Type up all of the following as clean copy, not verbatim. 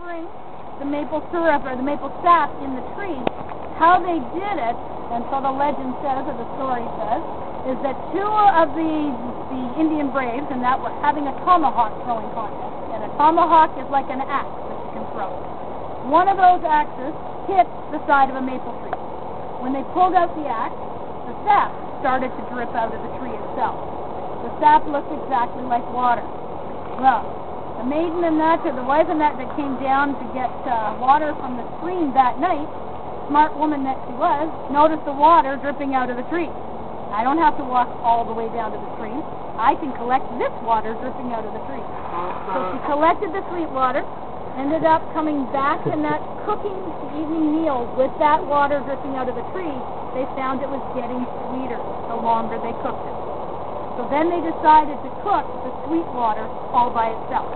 storing the maple syrup or the maple sap in the tree, how they did it, and so the legend says, or the story says, is that two of the Indian braves, and that were having a tomahawk throwing contest. And a tomahawk is like an axe that you can throw. One of those axes hit the side of a maple tree. When they pulled out the axe, the sap started to drip out of the tree itself. The sap looked exactly like water. Well, the maiden and that, or the wife and that came down to get water from the stream that night, smart woman that she was, noticed the water dripping out of the tree. I don't have to walk all the way down to the stream. I can collect this water dripping out of the tree. So she collected the sweet water, ended up coming back and that cooking the evening meal with that water dripping out of the tree. They found it was getting sweeter the longer they cooked it. So then they decided to cook the sweet water all by itself.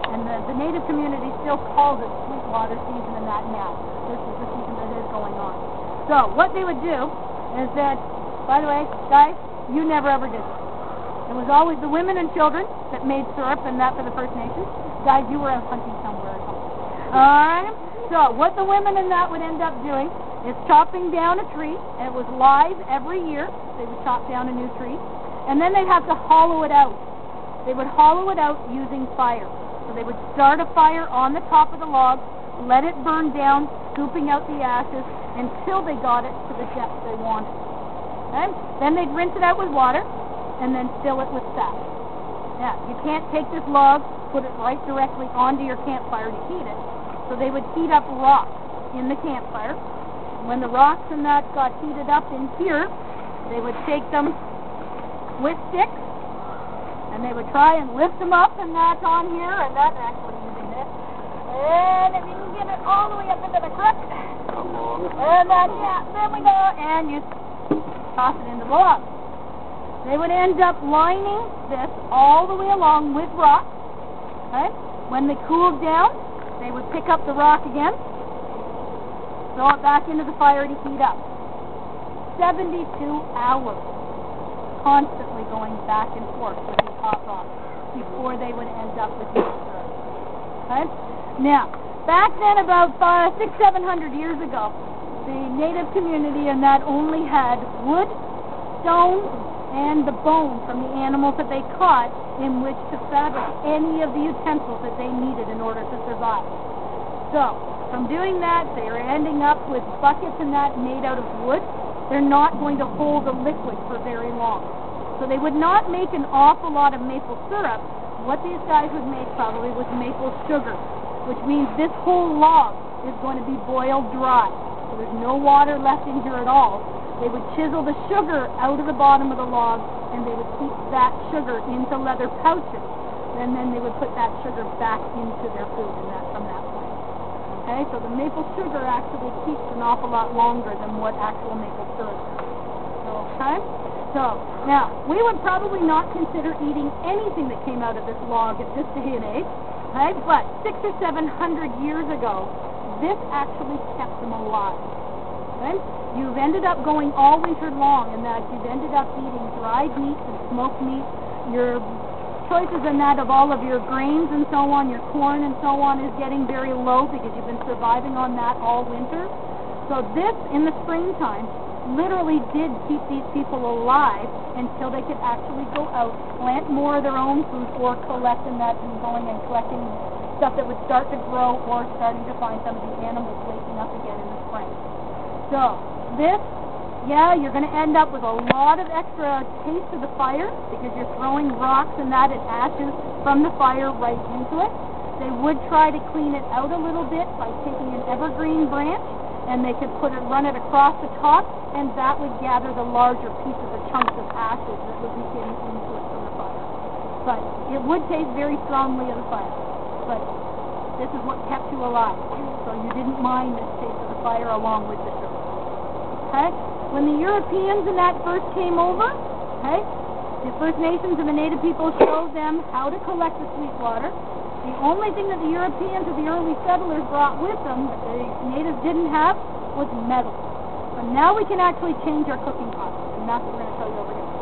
And the native community still calls it sweet water season and that now. This is the season that is going on. So what they would do is that, by the way, guys, you never ever did this. It was always the women and children that made syrup and that for the First Nations. Guys, you were out hunting somewhere or something. Alright? So what the women and that would end up doing is chopping down a tree, and it was live every year. They would chop down a new tree. And then they'd have to hollow it out. They would hollow it out using fire. So they would start a fire on the top of the log, let it burn down, scooping out the ashes until they got it to the depth they wanted. Okay? Then they'd rinse it out with water and then fill it with sap. Now, you can't take this log, put it right directly onto your campfire to heat it. So they would heat up rocks in the campfire. When the rocks and that got heated up in here, they would take them with sticks, and they would try and lift them up and that on here, and that actually using this. And if you can get it all the way up into the crook, and that, yeah, there we go, and you toss it into the log. They would end up lining this all the way along with rock. Okay? When they cooled down, they would pick up the rock again, throw it back into the fire to heat up. 72 hours. Constantly going back and forth with these hot rocks before they would end up with maple syrup. Okay? Now, back then about 600-700 years ago, the native community and that only had wood, stone, and the bone from the animals that they caught in which to fabricate any of the utensils that they needed in order to survive. So, from doing that, they are ending up with buckets and that made out of wood. They're not going to hold a liquid for very long. So they would not make an awful lot of maple syrup. What these guys would make probably was maple sugar, which means this whole log is going to be boiled dry. So there's no water left in here at all. They would chisel the sugar out of the bottom of the log, and they would keep that sugar into leather pouches. And then they would put that sugar back into their food and that from that point. Okay, so the maple sugar actually keeps an awful lot longer than what actual maple syrup is. Okay? So, now, we would probably not consider eating anything that came out of this log at this day and age, okay? But 600 or 700 years ago, this actually kept them alive. Okay? You've ended up going all winter long in that you've ended up eating dried meat and smoked meat. Your choices in that of all of your grains and so on, your corn and so on, is getting very low because you've been surviving on that all winter. So this, in the springtime, literally did keep these people alive until they could actually go out, plant more of their own food, or collect in that and going and collecting stuff that would start to grow, or starting to find some of the animals waking up again in the spring. So this, yeah, you're going to end up with a lot of extra taste of the fire because you're throwing rocks and that and ashes from the fire right into it. They would try to clean it out a little bit by taking an evergreen branch, and they could run it across the top, and that would gather the larger pieces of chunks of ashes that would be getting into it from the fire. But it would taste very strongly of the fire. But this is what kept you alive. So you didn't mind the taste of the fire along with the sugar. Okay? When the Europeans and that first came over, okay, the First Nations and the Native people showed them how to collect the sweet water. The only thing that the Europeans or the early settlers brought with them that the natives didn't have was metal. So now we can actually change our cooking pots, and that's what we're going to tell you over here.